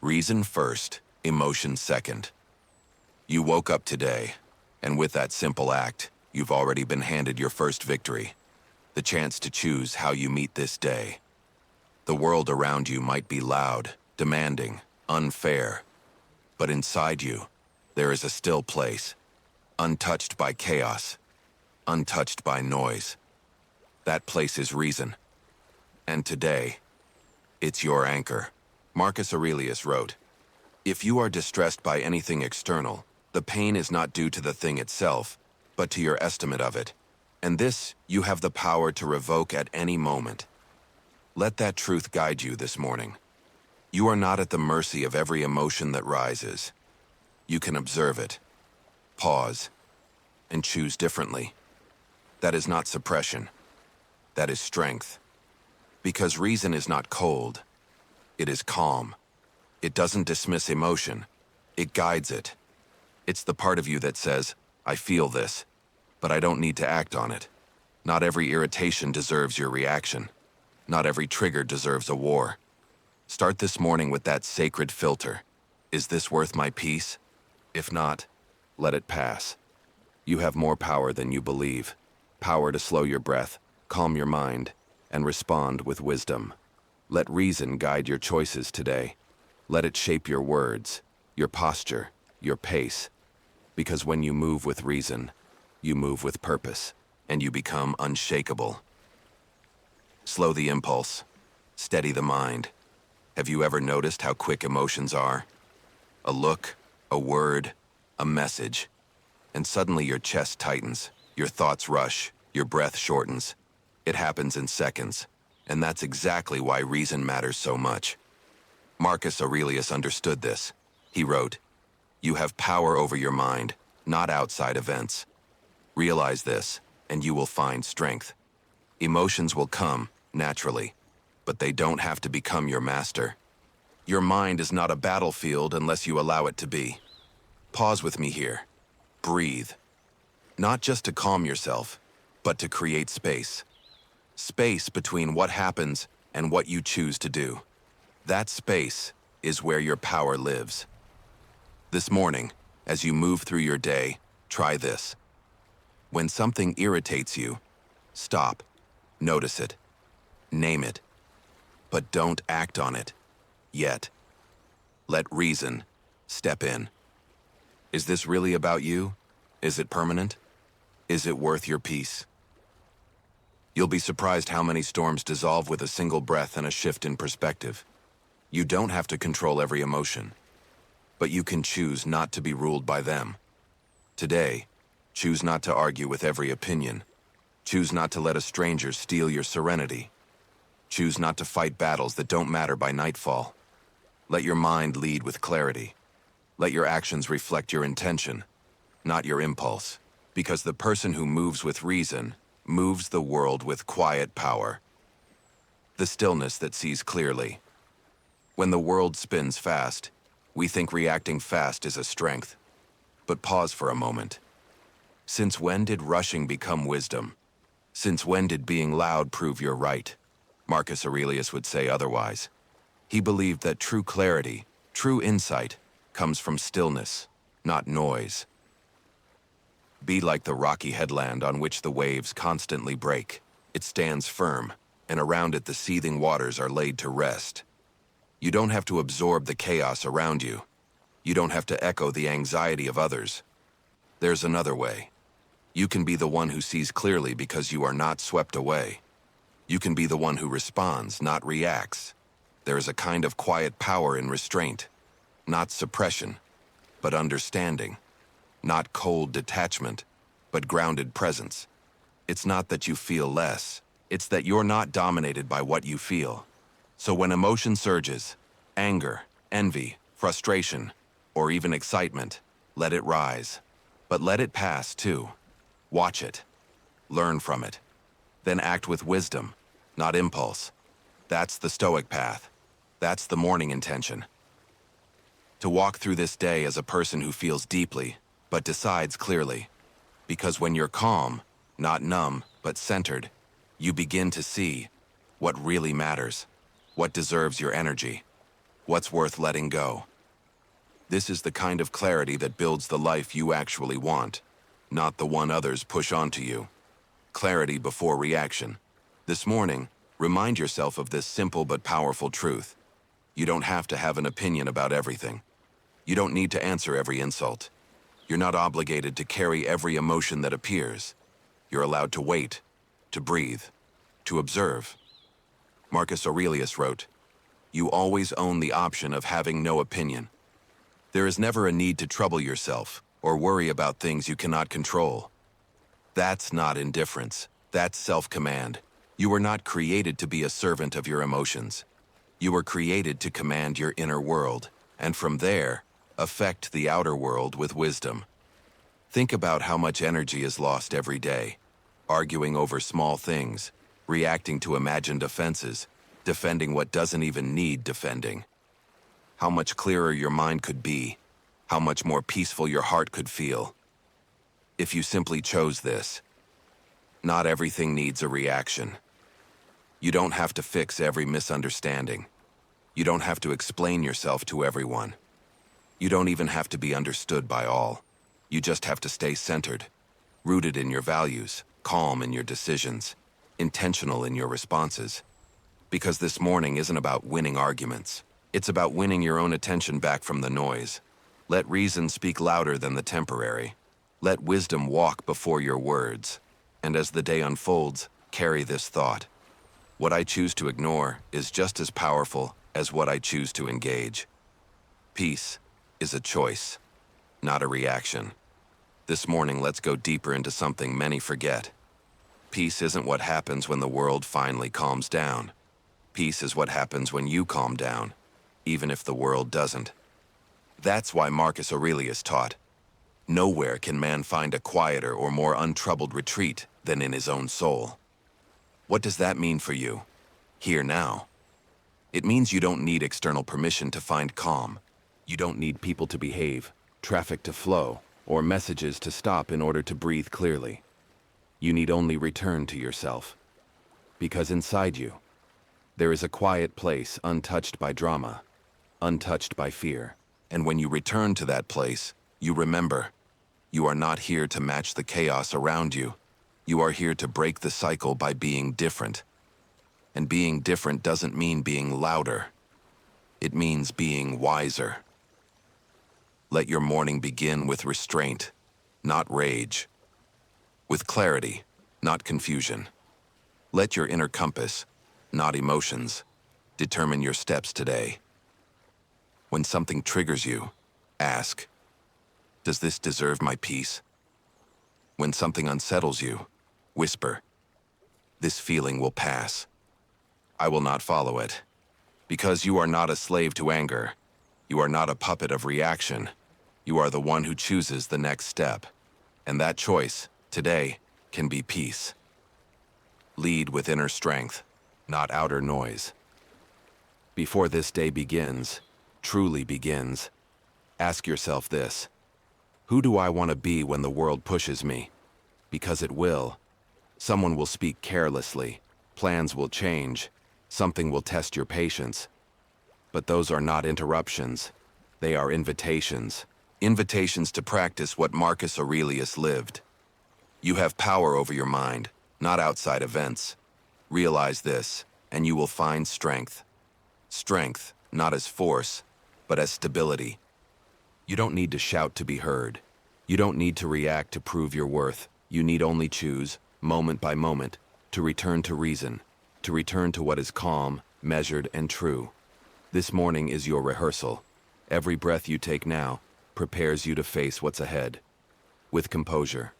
Reason first, emotion second. You woke up today, and with that simple act, you've already been handed your first victory, the chance to choose how you meet this day. The world around you might be loud, demanding, unfair, but inside you, there is a still place, untouched by chaos, untouched by noise. That place is reason. And today, it's your anchor. Marcus Aurelius wrote, "If you are distressed by anything external, the pain is not due to the thing itself, but to your estimate of it. And this you have the power to revoke at any moment." Let that truth guide you this morning. You are not at the mercy of every emotion that rises. You can observe it, pause, and choose differently. That is not suppression. That is strength. Because reason is not cold. It is calm. It doesn't dismiss emotion. It guides it. It's the part of you that says, "I feel this, but I don't need to act on it." Not every irritation deserves your reaction. Not every trigger deserves a war. Start this morning with that sacred filter. Is this worth my peace? If not, let it pass. You have more power than you believe. Power to slow your breath, calm your mind, and respond with wisdom. Let reason guide your choices today. Let it shape your words, your posture, your pace. Because when you move with reason, you move with purpose, and you become unshakable. Slow the impulse. Steady the mind. Have you ever noticed how quick emotions are? A look, a word, a message, and suddenly your chest tightens, your thoughts rush, your breath shortens. It happens in seconds, and that's exactly why reason matters so much. Marcus Aurelius understood this. He wrote, "You have power over your mind, not outside events. Realize this, and you will find strength. Emotions will come, naturally, but they don't have to become your master. Your mind is not a battlefield unless you allow it to be." Pause with me here. Breathe. Not just to calm yourself, but to create space. Space between what happens and what you choose to do. That space is where your power lives. This morning, as you move through your day, try this. When something irritates you, stop, notice it, name it, but don't act on it yet. Let reason step in. Is this really about you? Is it permanent? Is it worth your peace? You'll be surprised how many storms dissolve with a single breath and a shift in perspective. You don't have to control every emotion, but you can choose not to be ruled by them. Today, choose not to argue with every opinion. Choose not to let a stranger steal your serenity. Choose not to fight battles that don't matter by nightfall. Let your mind lead with clarity. Let your actions reflect your intention, not your impulse, because the person who moves with reason moves the world with quiet power. The stillness that sees clearly. When the world spins fast, we think reacting fast is a strength. But pause for a moment. Since when did rushing become wisdom? Since when did being loud prove you're right? Marcus Aurelius would say otherwise. He believed that true clarity, true insight, comes from stillness, not noise. Be like the rocky headland on which the waves constantly break. It stands firm, and around it the seething waters are laid to rest. You don't have to absorb the chaos around you. You don't have to echo the anxiety of others. There's another way. You can be the one who sees clearly because you are not swept away. You can be the one who responds, not reacts. There is a kind of quiet power in restraint, not suppression, but understanding. Not cold detachment, but grounded presence. It's not that you feel less, it's that you're not dominated by what you feel. So when emotion surges, anger, envy, frustration, or even excitement, let it rise. But let it pass too. Watch it. Learn from it. Then act with wisdom, not impulse. That's the Stoic path. That's the morning intention. To walk through this day as a person who feels deeply, but decides clearly. Because when you're calm, not numb, but centered, you begin to see what really matters, what deserves your energy. What's worth letting go? This is the kind of clarity that builds the life you actually want, not the one others push onto you. Clarity before reaction. This morning, remind yourself of this simple but powerful truth. You don't have to have an opinion about everything. You don't need to answer every insult. You're not obligated to carry every emotion that appears. You're allowed to wait, to breathe, to observe. Marcus Aurelius wrote, "You always own the option of having no opinion." There is never a need to trouble yourself or worry about things you cannot control. That's not indifference. That's self-command. You were not created to be a servant of your emotions. You were created to command your inner world, and from there, affect the outer world with wisdom. Think about how much energy is lost every day, arguing over small things, reacting to imagined offenses, defending what doesn't even need defending. How much clearer your mind could be, how much more peaceful your heart could feel. If you simply chose this, not everything needs a reaction. You don't have to fix every misunderstanding. You don't have to explain yourself to everyone. You don't even have to be understood by all. You just have to stay centered, rooted in your values, calm in your decisions, intentional in your responses. Because this morning isn't about winning arguments. It's about winning your own attention back from the noise. Let reason speak louder than the temporary. Let wisdom walk before your words. And as the day unfolds, carry this thought. What I choose to ignore is just as powerful as what I choose to engage. Peace is a choice, not a reaction. This morning, let's go deeper into something many forget. Peace isn't what happens when the world finally calms down. Peace is what happens when you calm down, even if the world doesn't. That's why Marcus Aurelius taught, "Nowhere can man find a quieter or more untroubled retreat than in his own soul." What does that mean for you, here now? It means you don't need external permission to find calm. You don't need people to behave, traffic to flow, or messages to stop in order to breathe clearly. You need only return to yourself. Because inside you, there is a quiet place untouched by drama, untouched by fear. And when you return to that place, you remember, you are not here to match the chaos around you. You are here to break the cycle by being different. And being different doesn't mean being louder. It means being wiser. Let your morning begin with restraint, not rage. With clarity, not confusion. Let your inner compass, not emotions, determine your steps today. When something triggers you, ask, "Does this deserve my peace?" When something unsettles you, whisper, "This feeling will pass. I will not follow it." Because you are not a slave to anger. You are not a puppet of reaction. You are the one who chooses the next step. And that choice, today, can be peace. Lead with inner strength, not outer noise. Before this day begins, truly begins, ask yourself this: who do I want to be when the world pushes me? Because it will. Someone will speak carelessly, plans will change, something will test your patience. But those are not interruptions, they are invitations. Invitations to practice what Marcus Aurelius lived. You have power over your mind, not outside events. Realize this, and you will find strength. Strength, not as force, but as stability. You don't need to shout to be heard. You don't need to react to prove your worth. You need only choose, moment by moment, to return to reason, to return to what is calm, measured, and true. This morning is your rehearsal. Every breath you take now prepares you to face what's ahead. With composure,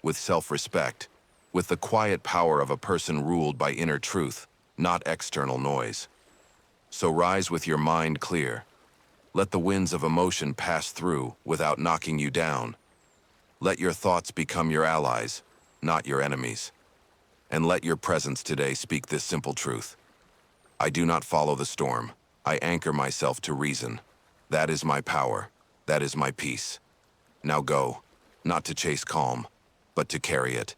with self-respect, with the quiet power of a person ruled by inner truth, not external noise. So rise with your mind clear. Let the winds of emotion pass through without knocking you down. Let your thoughts become your allies, not your enemies. And let your presence today speak this simple truth: I do not follow the storm. I anchor myself to reason. That is my power. That is my peace. Now go, not to chase calm, but to carry it.